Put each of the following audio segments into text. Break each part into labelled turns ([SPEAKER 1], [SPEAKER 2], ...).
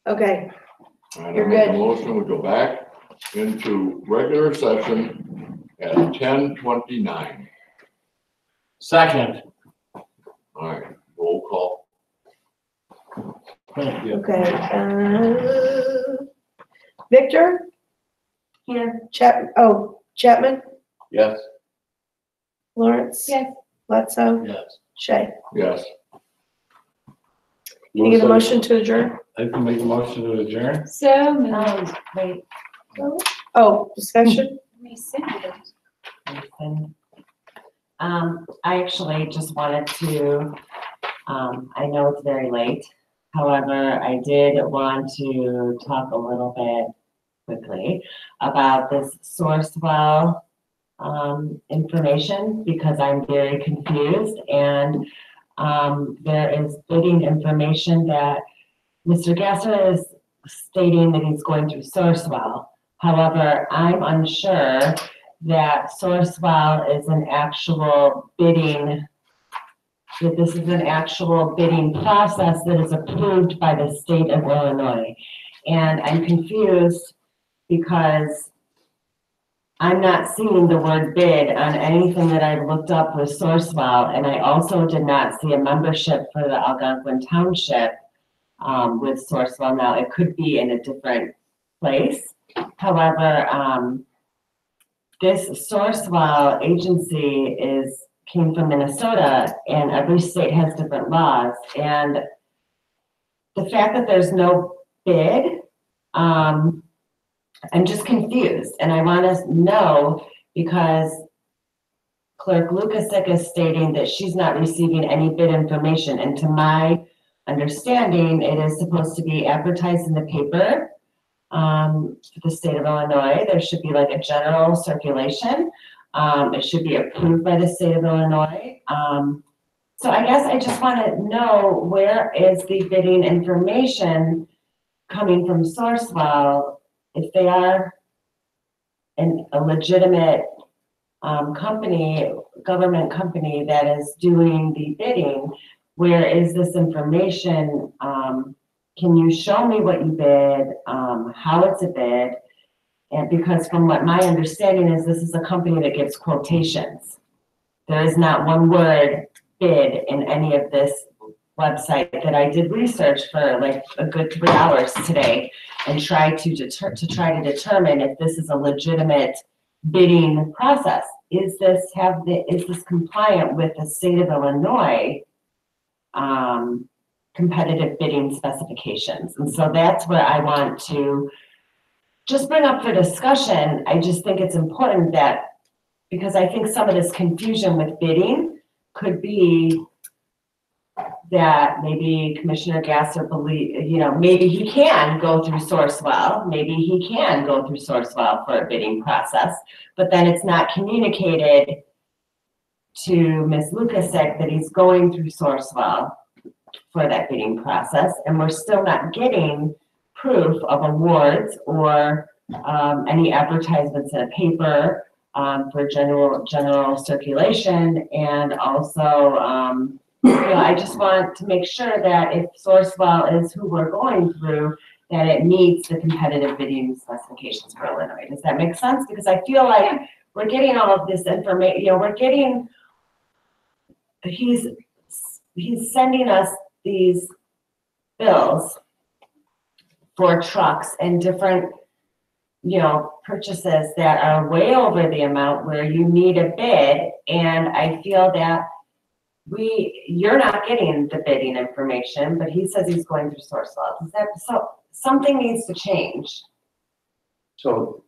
[SPEAKER 1] Okay,
[SPEAKER 2] And
[SPEAKER 1] You're
[SPEAKER 2] I make a
[SPEAKER 1] good.
[SPEAKER 2] motion, we go back into regular session at 10:29.
[SPEAKER 3] Second.
[SPEAKER 2] All right, roll call.
[SPEAKER 3] Thank you.
[SPEAKER 1] okay. Victor? Here. Chapman?
[SPEAKER 3] Yes.
[SPEAKER 1] Lawrence?
[SPEAKER 4] Yes.
[SPEAKER 1] Bledsoe?
[SPEAKER 3] Yes.
[SPEAKER 1] Shay?
[SPEAKER 2] Yes.
[SPEAKER 1] Can you get a motion to adjourn?
[SPEAKER 3] I can make a motion to adjourn.
[SPEAKER 4] So moved.
[SPEAKER 5] Wait,
[SPEAKER 1] Oh, discussion?
[SPEAKER 4] Rescinded.
[SPEAKER 5] listen. I actually just wanted to, I know it's very late. However, I did want to talk a little bit quickly about this Sourcewell information because I'm very confused and there is bidding information that Mr. Gasser is stating that he's going through Sourcewell. However, I'm unsure that Sourcewell is an actual bidding, that this is an actual bidding process that is approved by the state of Illinois. And I'm confused because I'm not seeing the word bid on anything that I've looked up with Sourcewell. And I also did not see a membership for the Algonquin Township with Sourcewell. Now, it could be in a different place. However, this Sourcewell agency came from Minnesota, and every state has different laws. And the fact that there's no bid, I'm just confused, and I want to know because Clerk Lukasik is stating that she's not receiving any bid information, and to my understanding, it is supposed to be advertised in the paper for the state of Illinois. There should be like a general circulation. It should be approved by the state of Illinois. So I guess I just want to know, where is the bidding information coming from Sourcewell? If they are a legitimate company, government company that is doing the bidding, where is this information? Can you show me what you bid, how it's a bid? And because from what my understanding is, this is a company that gives quotations. There is not one word bid in any of this website that I did research for like a good 3 hours today and try to determine if this is a legitimate bidding process. Is this compliant with the state of Illinois competitive bidding specifications? And so that's where I want to just bring up for discussion. I just think it's important that, because I think some of this confusion with bidding could be that maybe Commissioner Gasser maybe he can go through Sourcewell, maybe he can go through Sourcewell for a bidding process, but then it's not communicated to Ms. Lukasik that he's going through Sourcewell for that bidding process, and we're still not getting proof of awards or any advertisements in a paper for general circulation. And also, I just want to make sure that if Sourcewell is who we're going through, that it meets the competitive bidding specifications for Illinois. Does that make sense? Because I feel like we're getting all of this information, he's sending us these bills for trucks and different, purchases that are way over the amount where you need a bid. And I feel that you're not getting the bidding information, but he says he's going through Sourcewell. So something needs to change.
[SPEAKER 6] So,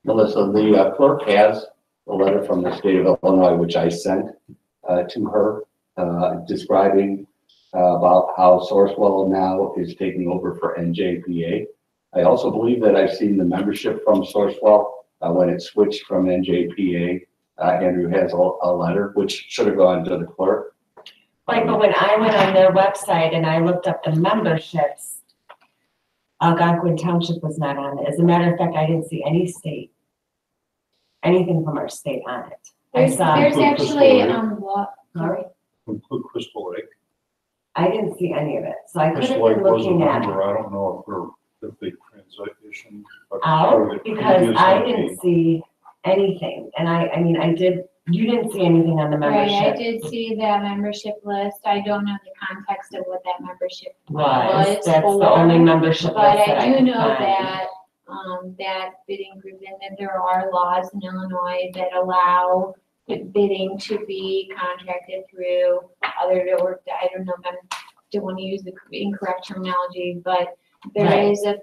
[SPEAKER 6] Melissa, the clerk has a letter from the state of Illinois, which I sent to her, describing about how Sourcewell now is taking over for NJPA. I also believe that I've seen the membership from Sourcewell when it switched from NJPA. Andrew has a letter which should have gone to the clerk.
[SPEAKER 5] Right, but when I went on their website and I looked up the memberships, Algonquin Township was not on it. As a matter of fact, I didn't see anything from our state on it.
[SPEAKER 4] There's actually, what? Sorry.
[SPEAKER 3] Crystal Lake.
[SPEAKER 5] I didn't see any of it, so I could
[SPEAKER 7] Just
[SPEAKER 5] have
[SPEAKER 7] like
[SPEAKER 5] been
[SPEAKER 7] was a
[SPEAKER 5] looking at
[SPEAKER 7] member, I don't know if they transitioned. but for
[SPEAKER 5] out,
[SPEAKER 7] the
[SPEAKER 5] because
[SPEAKER 7] previous
[SPEAKER 5] I
[SPEAKER 7] MP,
[SPEAKER 5] didn't see anything, and I mean, you didn't see anything on the
[SPEAKER 4] Right, I
[SPEAKER 5] membership.
[SPEAKER 4] did see that membership list. I don't know the context of what that membership
[SPEAKER 5] Was,
[SPEAKER 4] was
[SPEAKER 5] that's the
[SPEAKER 4] for,
[SPEAKER 5] only membership
[SPEAKER 4] but
[SPEAKER 5] list that
[SPEAKER 4] I
[SPEAKER 5] I
[SPEAKER 4] do
[SPEAKER 5] could
[SPEAKER 4] know
[SPEAKER 5] find.
[SPEAKER 4] that, that bidding group, and that there are laws in Illinois that allow bidding to be contracted through or I don't know if don't want to use the incorrect terminology, but there
[SPEAKER 5] Right.
[SPEAKER 4] is a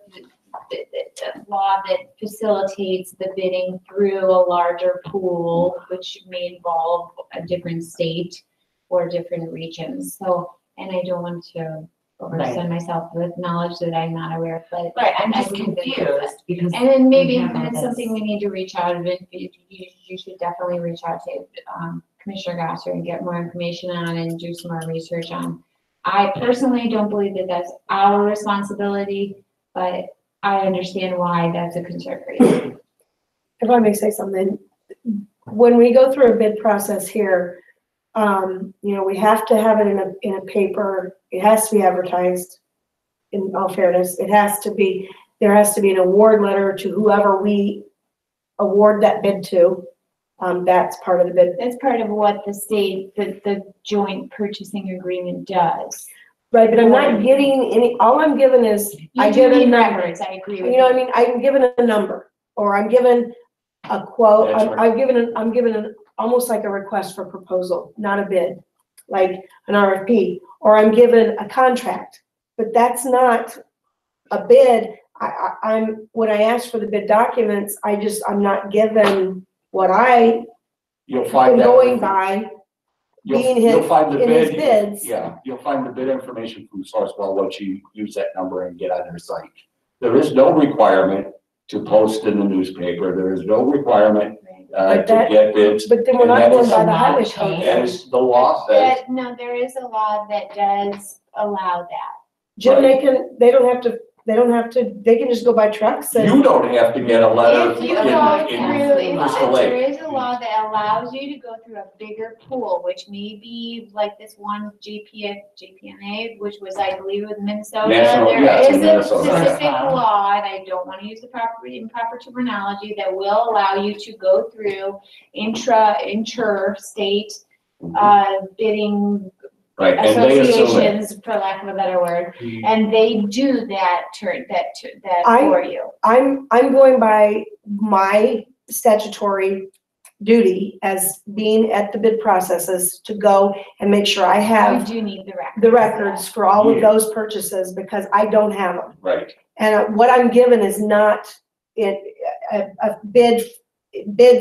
[SPEAKER 4] law that facilitates the bidding through a larger pool, which may involve a different state or different regions. So, and I don't want to overextend myself with knowledge that I'm not aware of, but.
[SPEAKER 5] Right, I'm
[SPEAKER 4] I
[SPEAKER 5] just
[SPEAKER 4] believe that-
[SPEAKER 5] confused, because
[SPEAKER 4] And then maybe
[SPEAKER 5] We have all
[SPEAKER 4] that's
[SPEAKER 5] this.
[SPEAKER 4] something we need to reach out, and you should definitely reach out to, Commissioner Gosser and get more information on and do some more research on. I personally don't believe that that's our responsibility, but I understand why that's a concern for you.
[SPEAKER 1] If I may say something, when we go through a bid process here, we have to have it in a paper. It has to be advertised. In all fairness, there has to be an award letter to whoever we award that bid to. That's part of the bid.
[SPEAKER 4] That's part of what the joint purchasing agreement does.
[SPEAKER 1] Right, but I'm not getting all I'm given is, I
[SPEAKER 4] You
[SPEAKER 1] get
[SPEAKER 4] do
[SPEAKER 1] a
[SPEAKER 4] need
[SPEAKER 1] number.
[SPEAKER 4] records, I agree with
[SPEAKER 1] You know what I mean? I'm given a number, or I'm given a quote,
[SPEAKER 6] That's right.
[SPEAKER 1] I'm given an, almost like a request for proposal, not a bid, like an RFP, or I'm given a contract, but that's not a bid. When I ask for the bid documents, I'm not given what I
[SPEAKER 6] You'll
[SPEAKER 1] am
[SPEAKER 6] find that.
[SPEAKER 1] going by. being
[SPEAKER 6] You'll
[SPEAKER 1] his-
[SPEAKER 6] find the
[SPEAKER 1] in his
[SPEAKER 6] bid.
[SPEAKER 1] bids.
[SPEAKER 6] Yeah, you'll find the bid information from Sourcewell once you use that number and get on their site. There is no requirement to post in the newspaper. There is no requirement,
[SPEAKER 1] But
[SPEAKER 6] to
[SPEAKER 1] that-
[SPEAKER 6] get bids.
[SPEAKER 1] But then we're
[SPEAKER 6] And
[SPEAKER 1] not
[SPEAKER 6] that
[SPEAKER 1] going
[SPEAKER 6] is-
[SPEAKER 1] by the
[SPEAKER 5] a
[SPEAKER 1] highway
[SPEAKER 5] law
[SPEAKER 1] code.
[SPEAKER 6] That is the law says.
[SPEAKER 4] No, there is a law that does allow that.
[SPEAKER 1] Jim, they can just go by trucks and.
[SPEAKER 6] You don't have to get a letter
[SPEAKER 4] If you go
[SPEAKER 6] in
[SPEAKER 4] through,
[SPEAKER 6] Crystal
[SPEAKER 4] there
[SPEAKER 6] Lake.
[SPEAKER 4] is a law that allows you to go through a bigger pool, which may be like this one GPNA, which was, I believe, with Minnesota.
[SPEAKER 6] National,
[SPEAKER 4] There
[SPEAKER 6] yes, in
[SPEAKER 4] is a
[SPEAKER 6] Minnesota.
[SPEAKER 4] specific
[SPEAKER 5] Wow.
[SPEAKER 4] law, and I don't want to use the improper terminology, that will allow you to go through inter-state bidding
[SPEAKER 6] Right, and they assume it.
[SPEAKER 4] associations, for lack of a better word, and they do that
[SPEAKER 1] I-
[SPEAKER 4] for you.
[SPEAKER 1] I'm going by my statutory duty as being at the bid processes to go and make sure I
[SPEAKER 4] You
[SPEAKER 1] have
[SPEAKER 4] do need the records.
[SPEAKER 1] the records for all of
[SPEAKER 6] Yeah.
[SPEAKER 1] those purchases, because I don't have them.
[SPEAKER 6] Right,
[SPEAKER 1] And what I'm given is not a bid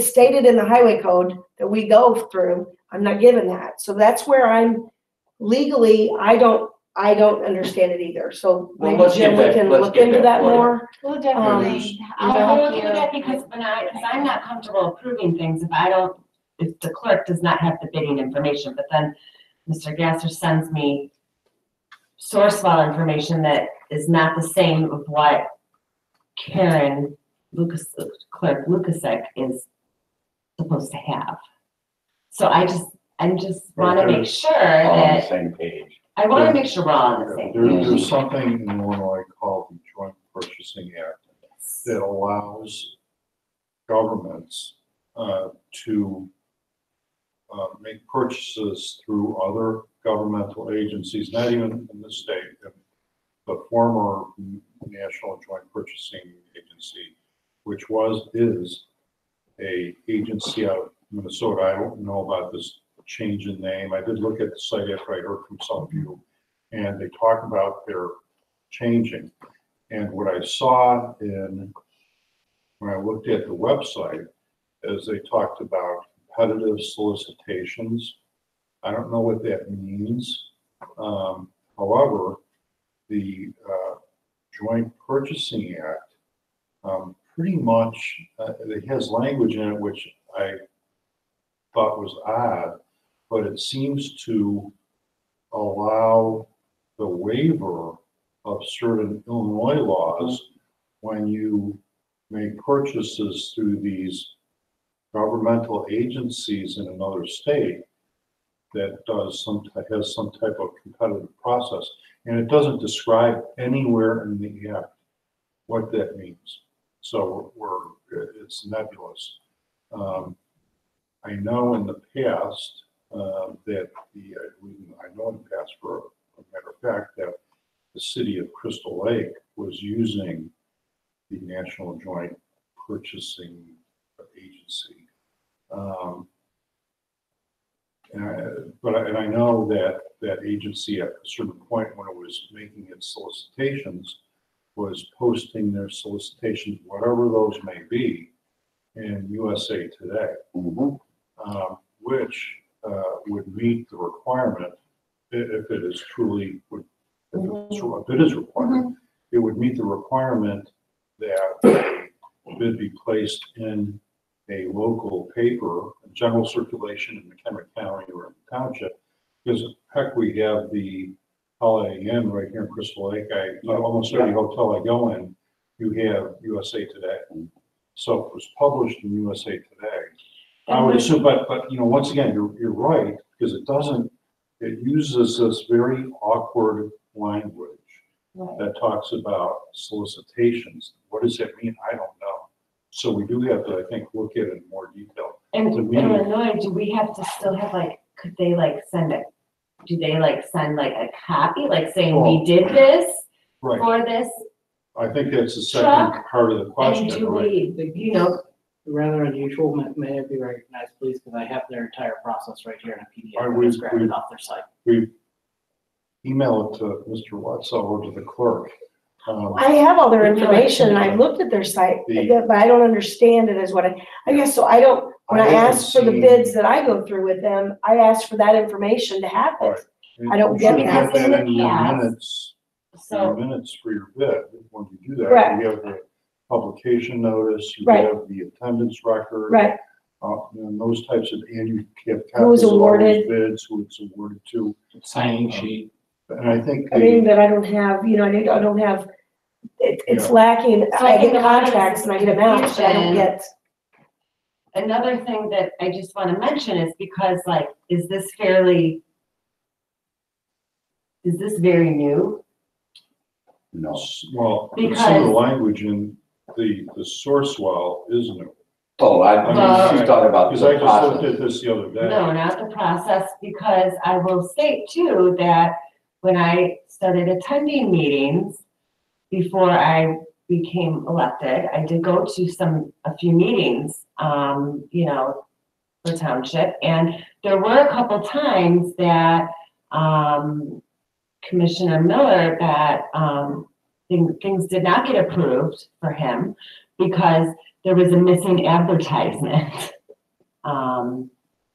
[SPEAKER 1] stated in the highway code that we go through. I'm not given that. So that's where I'm legally, I don't understand it either. So
[SPEAKER 6] Well,
[SPEAKER 1] maybe
[SPEAKER 6] let's
[SPEAKER 1] Jim,
[SPEAKER 6] get
[SPEAKER 1] we
[SPEAKER 6] that-
[SPEAKER 1] can
[SPEAKER 6] let's
[SPEAKER 1] look
[SPEAKER 6] get
[SPEAKER 1] into
[SPEAKER 6] that
[SPEAKER 1] that
[SPEAKER 6] for you.
[SPEAKER 1] more.
[SPEAKER 4] We'll definitely,
[SPEAKER 1] you
[SPEAKER 4] I'll
[SPEAKER 5] I'll
[SPEAKER 4] help
[SPEAKER 5] look
[SPEAKER 4] you.
[SPEAKER 5] into that, because I'm not comfortable approving things if the clerk does not have the bidding information, but then Mr. Gasser sends me Sourcewell information that is not the same of what Karen Clerk Lukasek is supposed to have. So I just want to make sure
[SPEAKER 6] all on the
[SPEAKER 5] that,
[SPEAKER 6] same page.
[SPEAKER 5] I want to make sure we're all on the same.
[SPEAKER 7] There's something in Illinois called the Joint Purchasing Act that allows governments to make purchases through other governmental agencies, not even in the state. The former National Joint Purchasing Agency, which is a agency out of Minnesota. I don't know about this change in name. I did look at the site after I heard from some of you, and they talk about their changing. And what I saw when I looked at the website is they talked about competitive solicitations. I don't know what that means. However, the Joint Purchasing Act pretty much, it has language in it which I thought was odd, but it seems to allow the waiver of certain Illinois laws when you make purchases through these governmental agencies in another state. that has some type of competitive process. And it doesn't describe anywhere in the act what that means. So it's nebulous. I know in the past, that I know in the past, for a matter of fact, that the city of Crystal Lake was using the National Joint Purchasing Agency. And I know that that agency at a certain point, when it was making its solicitations, was posting their solicitations, whatever those may be, in USA Today, which would meet the requirement, if it is truly, if it is required, it would meet the requirement that a bid be placed in a local paper, general circulation in McHenry County or in the Township, because heck, we have the Holiday Inn right here in Crystal Lake. Almost every hotel I go in, you have USA Today. So if it was published in USA Today, I would assume, but once again, you're right, because it uses this very awkward language that talks about solicitations. What does that mean? I don't know. So we do have to, I think, look at it in more detail.
[SPEAKER 5] And
[SPEAKER 7] To
[SPEAKER 5] in
[SPEAKER 7] me-
[SPEAKER 5] Illinois, do we have to still have could they send a copy, saying we did this
[SPEAKER 7] Right,
[SPEAKER 5] for this?
[SPEAKER 7] I think that's the second part of the
[SPEAKER 5] And
[SPEAKER 7] question,
[SPEAKER 5] do
[SPEAKER 7] right?
[SPEAKER 5] we,
[SPEAKER 8] Rather unusual, may it be recognized, please, because I have their entire process right here in a
[SPEAKER 7] All right,
[SPEAKER 8] PDF. I just grabbed it off their site.
[SPEAKER 7] We email it to Mr. Watson or to the clerk.
[SPEAKER 1] I have all their information and I've looked at their site, but I don't understand it as what I guess, so I don't, when I ask for the bids that I go through with them, I ask for that information to have it. I don't get
[SPEAKER 7] You should
[SPEAKER 1] that.
[SPEAKER 7] have that in your
[SPEAKER 5] Past.
[SPEAKER 7] minutes,
[SPEAKER 5] so,
[SPEAKER 7] for your bid. When you do that,
[SPEAKER 1] Correct.
[SPEAKER 7] you have the publication notice, you
[SPEAKER 1] Right.
[SPEAKER 7] have the attendance record.
[SPEAKER 1] Right,
[SPEAKER 7] And those types of, and you have
[SPEAKER 1] Who was
[SPEAKER 7] copies of all those
[SPEAKER 1] awarded.
[SPEAKER 7] bids, who it's awarded to.
[SPEAKER 3] Signing sheet.
[SPEAKER 7] And I think
[SPEAKER 1] I mean, that I don't have, I don't have, it's
[SPEAKER 7] Yeah.
[SPEAKER 1] lacking,
[SPEAKER 5] So I
[SPEAKER 1] I
[SPEAKER 5] think
[SPEAKER 1] get
[SPEAKER 5] a lot of
[SPEAKER 1] contracts and I get them out, but I don't
[SPEAKER 5] confusion.
[SPEAKER 1] get.
[SPEAKER 5] another thing that I just want to mention is because is this very new?
[SPEAKER 6] No.
[SPEAKER 7] well, some of the
[SPEAKER 5] Because-
[SPEAKER 7] language in the source well is new.
[SPEAKER 6] Oh,
[SPEAKER 5] Well-
[SPEAKER 6] she's talking about
[SPEAKER 7] Because I
[SPEAKER 6] the
[SPEAKER 7] just looked
[SPEAKER 6] process.
[SPEAKER 7] at this the other day.
[SPEAKER 5] No, not the process, because I will state too that when I started attending meetings before I became elected, I did go to a few meetings, for Township, and there were a couple times that, Commissioner Miller, that, things did not get approved for him because there was a missing advertisement,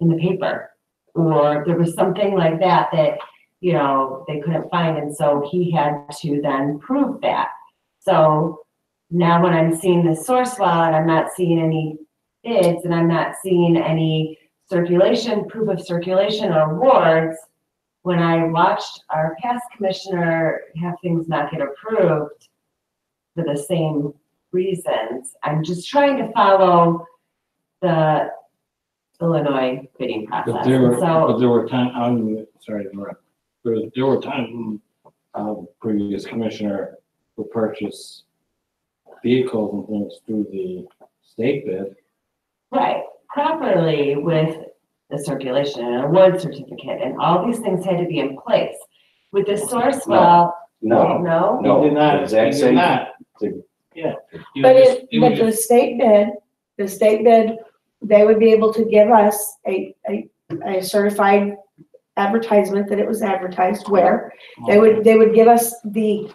[SPEAKER 5] in the paper. Or there was something like that they couldn't find, and so he had to then prove that. So now when I'm seeing the source well and I'm not seeing any bids and I'm not seeing any proof of circulation or awards, when I watched our past commissioner have things not get approved for the same reasons, I'm just trying to follow the Illinois bidding process.
[SPEAKER 3] But there
[SPEAKER 5] So,
[SPEAKER 3] were times, sorry to interrupt. There were times when the previous commissioner would purchase vehicles and things through the state bid.
[SPEAKER 5] right, properly with the circulation and award certificate, and all these things had to be in place. With the source well,
[SPEAKER 6] No,
[SPEAKER 5] no?
[SPEAKER 6] no.
[SPEAKER 3] He did not,
[SPEAKER 6] exact
[SPEAKER 3] he did
[SPEAKER 6] same-
[SPEAKER 3] not.
[SPEAKER 6] the-
[SPEAKER 3] Yeah. He
[SPEAKER 1] But
[SPEAKER 3] was just- he was
[SPEAKER 1] the
[SPEAKER 3] just-
[SPEAKER 1] state bid, they would be able to give us a certified advertisement that it was advertised where. They would give us the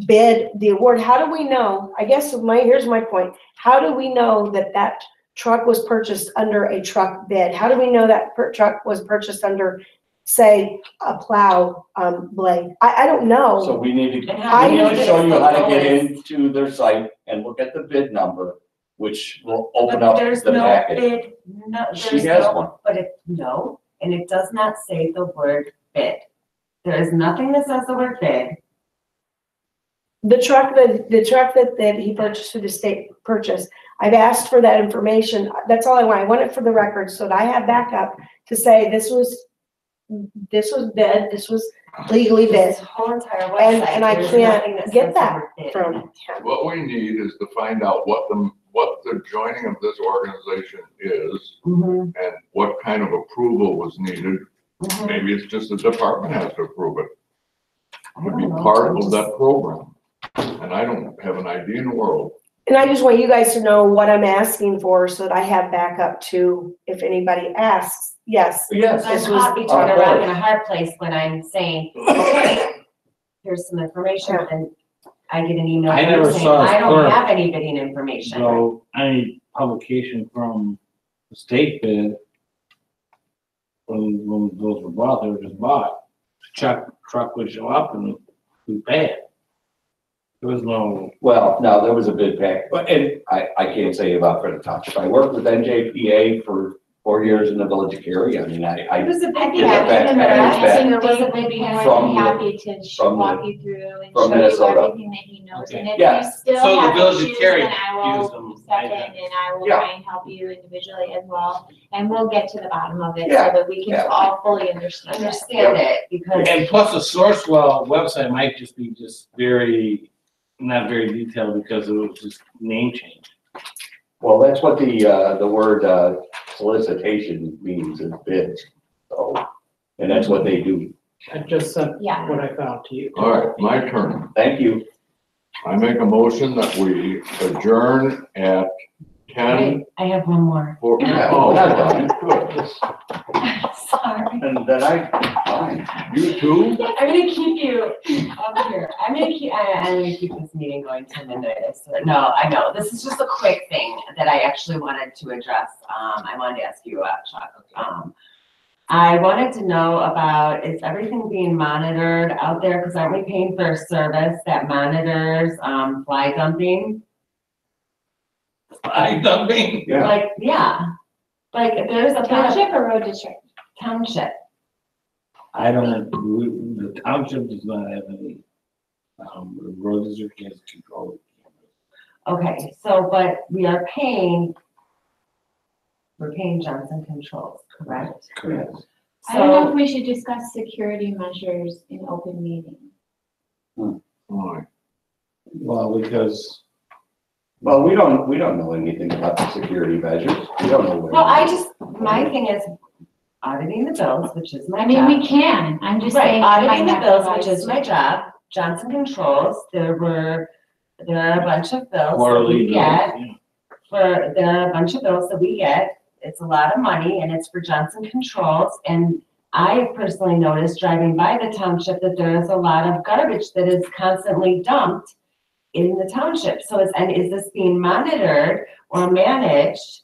[SPEAKER 1] bid, the award. How do we know? I guess here's my point. How do we know that truck was purchased under a truck bid? How do we know that truck was purchased under, say, a plow blade? I don't know.
[SPEAKER 6] So we need to,
[SPEAKER 5] And how
[SPEAKER 6] we
[SPEAKER 5] do
[SPEAKER 6] need to show you how to get
[SPEAKER 5] always-
[SPEAKER 6] into their site and look at the bid number, which will open
[SPEAKER 5] But
[SPEAKER 6] up
[SPEAKER 5] there's
[SPEAKER 6] the
[SPEAKER 5] no
[SPEAKER 6] package.
[SPEAKER 5] bid, no,
[SPEAKER 6] She
[SPEAKER 5] there's
[SPEAKER 6] has
[SPEAKER 5] no,
[SPEAKER 6] one.
[SPEAKER 5] but and it does not say the word bid. There is nothing that says the word bid.
[SPEAKER 1] The truck that he purchased through the state purchase, I've asked for that information. That's all I want. I want it for the record so that I have backup to say this was this was bid, this was legally bid.
[SPEAKER 5] This whole entire
[SPEAKER 1] And-
[SPEAKER 5] website.
[SPEAKER 1] and I
[SPEAKER 5] there's
[SPEAKER 1] can't
[SPEAKER 5] nothing that
[SPEAKER 1] get
[SPEAKER 5] says
[SPEAKER 1] that
[SPEAKER 5] they were bid.
[SPEAKER 1] from him.
[SPEAKER 2] What we need is to find out what the joining of this organization is
[SPEAKER 5] Mhm,
[SPEAKER 2] and what kind of approval was needed.
[SPEAKER 5] mhm.
[SPEAKER 2] Maybe it's just the department has to approve it,
[SPEAKER 5] I
[SPEAKER 2] to
[SPEAKER 5] don't
[SPEAKER 2] be
[SPEAKER 5] know.
[SPEAKER 2] part
[SPEAKER 5] I'm
[SPEAKER 2] of
[SPEAKER 5] just-
[SPEAKER 2] that program. And I don't have an idea in the world.
[SPEAKER 1] And I just want you guys to know what I'm asking for so that I have backup to, if anybody asks, yes.
[SPEAKER 6] Yes.
[SPEAKER 1] This
[SPEAKER 5] I'm
[SPEAKER 1] was-
[SPEAKER 5] caught between a
[SPEAKER 6] Of
[SPEAKER 5] rock
[SPEAKER 6] course.
[SPEAKER 5] and a hard place when I'm saying, okay, here's some information, and I get an email
[SPEAKER 3] I
[SPEAKER 5] from
[SPEAKER 3] never
[SPEAKER 5] you saying,
[SPEAKER 3] saw a
[SPEAKER 5] I don't
[SPEAKER 3] clerk.
[SPEAKER 5] have any bidding information.
[SPEAKER 3] So any publication from the state bid, when those were bought, they were just bought. Truck would show up and we pay it. There was no,
[SPEAKER 6] Well, no, there was a bid pack, but, and I can't say about for the township. I worked with NJPA for 4 years in the village of Cary. I mean,
[SPEAKER 5] It
[SPEAKER 6] I,
[SPEAKER 5] was a
[SPEAKER 4] I
[SPEAKER 5] big
[SPEAKER 4] think
[SPEAKER 6] Yeah,
[SPEAKER 4] I
[SPEAKER 6] back-
[SPEAKER 4] think
[SPEAKER 6] back-
[SPEAKER 4] they would be more
[SPEAKER 6] From
[SPEAKER 4] than
[SPEAKER 6] the-
[SPEAKER 4] happy to
[SPEAKER 6] from
[SPEAKER 4] walk
[SPEAKER 6] the-
[SPEAKER 4] you through and
[SPEAKER 6] from
[SPEAKER 4] show you
[SPEAKER 6] Minnesota.
[SPEAKER 4] everything that he knows. And if
[SPEAKER 6] Yeah.
[SPEAKER 4] you still
[SPEAKER 3] So the
[SPEAKER 4] have
[SPEAKER 3] village of
[SPEAKER 4] issues,
[SPEAKER 3] Cary
[SPEAKER 4] then I
[SPEAKER 3] used
[SPEAKER 4] will
[SPEAKER 3] them.
[SPEAKER 4] step in and I will
[SPEAKER 6] Yeah.
[SPEAKER 4] try and help you individually as well. And we'll get to the bottom of it so
[SPEAKER 6] Yeah.
[SPEAKER 4] that we can
[SPEAKER 6] Yeah.
[SPEAKER 4] all fully understand it.
[SPEAKER 5] understand it, because
[SPEAKER 3] and plus the Sourcewell website might just be not very detailed because it was just name change.
[SPEAKER 6] well, that's what the word solicitation means, is bids. So, and that's what they do.
[SPEAKER 8] I just sent
[SPEAKER 4] Yeah.
[SPEAKER 8] what I found to you.
[SPEAKER 2] All right, my turn.
[SPEAKER 6] Thank you.
[SPEAKER 2] I make a motion that we adjourn at 10.
[SPEAKER 5] wait, I have one more.
[SPEAKER 6] Yeah,
[SPEAKER 2] Oh,
[SPEAKER 6] we're not done.
[SPEAKER 2] good.
[SPEAKER 5] Sorry.
[SPEAKER 6] And then fine.
[SPEAKER 2] You too?
[SPEAKER 5] I'm gonna keep you up here. I'm gonna keep this meeting going till midnight. I swear. No, I know. This is just a quick thing that I actually wanted to address. I wanted to ask you about, Chuck. I wanted to know about, is everything being monitored out there? Because aren't we paying for a service that monitors, fly dumping?
[SPEAKER 3] I mean,
[SPEAKER 6] Yeah.
[SPEAKER 5] Like, yeah. Like, if there's a
[SPEAKER 4] Township or road district?
[SPEAKER 5] township.
[SPEAKER 3] I don't, the township does not have any, the road district has control.
[SPEAKER 5] Okay, so, but we're paying Johnson Controls, correct?
[SPEAKER 3] Correct.
[SPEAKER 4] I don't know
[SPEAKER 5] So,
[SPEAKER 4] if we should discuss security measures in open meeting.
[SPEAKER 2] All right.
[SPEAKER 3] Well, because
[SPEAKER 6] Well, we don't know anything about the security measures. We don't know where.
[SPEAKER 5] well, my thing is auditing the bills, which is my
[SPEAKER 4] I mean,
[SPEAKER 5] job.
[SPEAKER 4] we can, I'm just
[SPEAKER 5] Right,
[SPEAKER 4] saying.
[SPEAKER 5] auditing the
[SPEAKER 4] might
[SPEAKER 5] bills,
[SPEAKER 4] not
[SPEAKER 5] which is my job, Johnson Controls, there are a bunch of bills that
[SPEAKER 3] quarterly
[SPEAKER 5] we
[SPEAKER 3] bills,
[SPEAKER 5] get,
[SPEAKER 3] yeah.
[SPEAKER 5] there are a bunch of bills that we get, it's a lot of money, and it's for Johnson Controls, and I personally noticed driving by the township that there is a lot of garbage that is constantly dumped in the township, so is this being monitored or managed?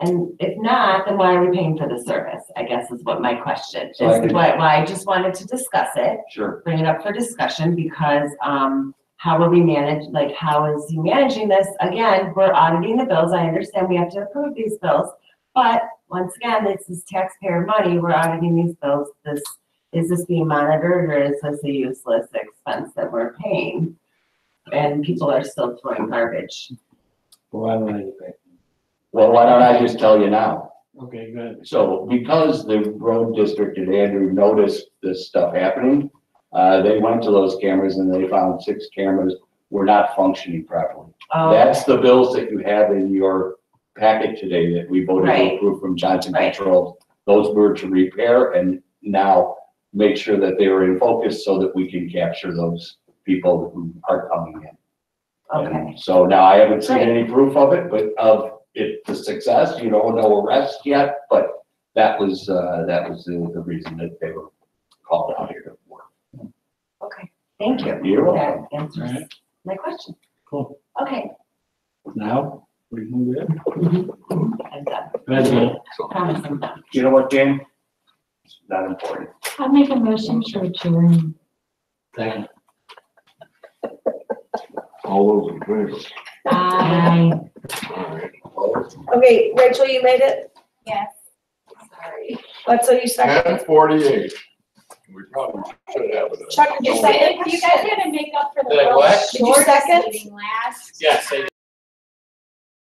[SPEAKER 5] And if not, then why are we paying for the service, I guess is what my question is,
[SPEAKER 6] So I could-
[SPEAKER 5] why I just wanted to discuss it,
[SPEAKER 6] Sure.
[SPEAKER 5] bring it up for discussion, because, how are we like, how is he managing this? Again, we're auditing the bills, I understand we have to approve these bills, but once again, this is taxpayer money, we're auditing these bills, is this being monitored, or is this a useless expense that we're paying? And people are still throwing garbage.
[SPEAKER 3] Why don't I pay?
[SPEAKER 6] Well, why don't I just tell you now?
[SPEAKER 3] Okay, good.
[SPEAKER 6] So because the road district and Andrew noticed this stuff happening, they went to those cameras and they found 6 cameras were not functioning properly. That's the bills that you have in your packet today that we voted to
[SPEAKER 5] Right.
[SPEAKER 6] approve from Johnson
[SPEAKER 5] Right.
[SPEAKER 6] Controls. Those were to repair and now make sure that they are in focus so that we can capture those people who are coming in.
[SPEAKER 5] Okay,
[SPEAKER 6] And so now I haven't seen
[SPEAKER 5] Great.
[SPEAKER 6] any proof of it, but of it, the success, no arrest yet, but that was the reason that they were called out here to work.
[SPEAKER 5] okay, thank you.
[SPEAKER 6] You're
[SPEAKER 5] That
[SPEAKER 6] welcome.
[SPEAKER 5] answers
[SPEAKER 3] Alright.
[SPEAKER 5] my question.
[SPEAKER 3] Cool.
[SPEAKER 5] Okay,
[SPEAKER 3] Now, we can do it.
[SPEAKER 5] I'm done.
[SPEAKER 3] Good.
[SPEAKER 2] So,
[SPEAKER 5] Promise I'm done.
[SPEAKER 6] You know what, Dan? It's not important.
[SPEAKER 4] I'll make a motion to adjourn.
[SPEAKER 3] Second.
[SPEAKER 2] all those in favor?
[SPEAKER 4] Aye.
[SPEAKER 2] All right.
[SPEAKER 1] Okay, Rachel, you made it?
[SPEAKER 4] Yes.
[SPEAKER 5] Sorry.
[SPEAKER 1] Let's, so you second?
[SPEAKER 2] 10:48. We probably should have it.
[SPEAKER 1] Chuck, did you second?
[SPEAKER 4] You guys gotta make up for the
[SPEAKER 3] Did I
[SPEAKER 4] little
[SPEAKER 3] what?
[SPEAKER 1] Did you
[SPEAKER 4] shortest
[SPEAKER 1] second?
[SPEAKER 4] meeting last.
[SPEAKER 3] Yes, I
[SPEAKER 4] time.